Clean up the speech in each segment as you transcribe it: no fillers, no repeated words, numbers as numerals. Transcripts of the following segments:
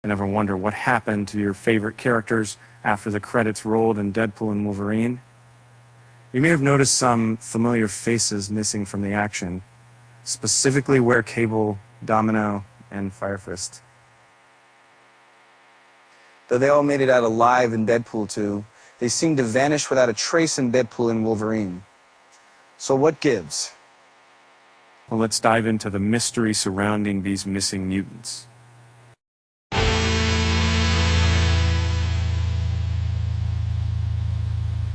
and ever wonder what happened to your favorite characters after the credits rolled in Deadpool and Wolverine? You may have noticed some familiar faces missing from the action, specifically where Cable, Domino, and Firefist. Though they all made it out alive in Deadpool 2, they seem to vanish without a trace in Deadpool and Wolverine. So what gives? Well, let's dive into the mystery surrounding these missing mutants.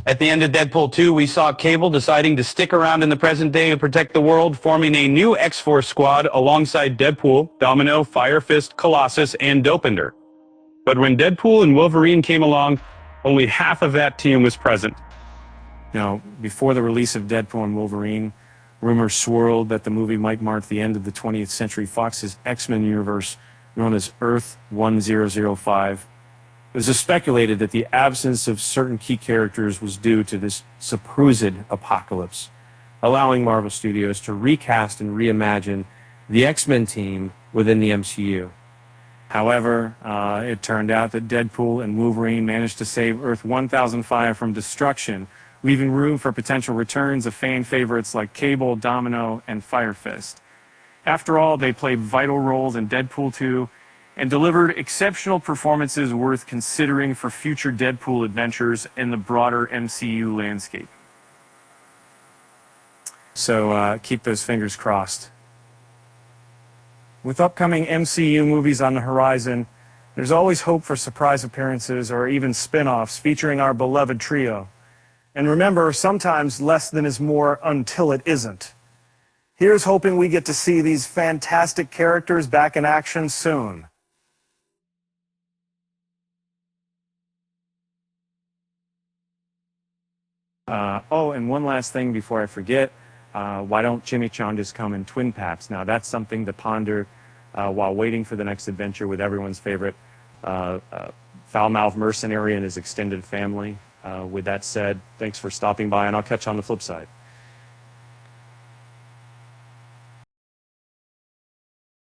At the end of Deadpool 2, we saw Cable deciding to stick around in the present day and protect the world, forming a new X-Force squad alongside Deadpool, Domino, Firefist, Colossus, and Dopinder. But when Deadpool and Wolverine came along, only half of that team was present. Now, before the release of Deadpool and Wolverine, rumors swirled that the movie might mark the end of the 20th Century Fox's X-Men universe, known as Earth 1005. It was speculated that the absence of certain key characters was due to this supposed apocalypse, allowing Marvel Studios to recast and reimagine the X-Men team within the MCU. However, it turned out that Deadpool and Wolverine managed to save Earth 1005 from destruction, leaving room for potential returns of fan favorites like Cable, Domino, and Firefist. After all, they played vital roles in Deadpool 2 and delivered exceptional performances worth considering for future Deadpool adventures in the broader MCU landscape. So keep those fingers crossed. With upcoming MCU movies on the horizon, there's always hope for surprise appearances or even spin-offs featuring our beloved trio. And remember, sometimes less than is more until it isn't. Here's hoping we get to see these fantastic characters back in action soon. Oh, and one last thing before I forget. Why don't Jimmy Chan just come in twin packs? Now, that's something to ponder while waiting for the next adventure with everyone's favorite foul-mouthed mercenary and his extended family. With that said, thanks for stopping by, and I'll catch you on the flip side.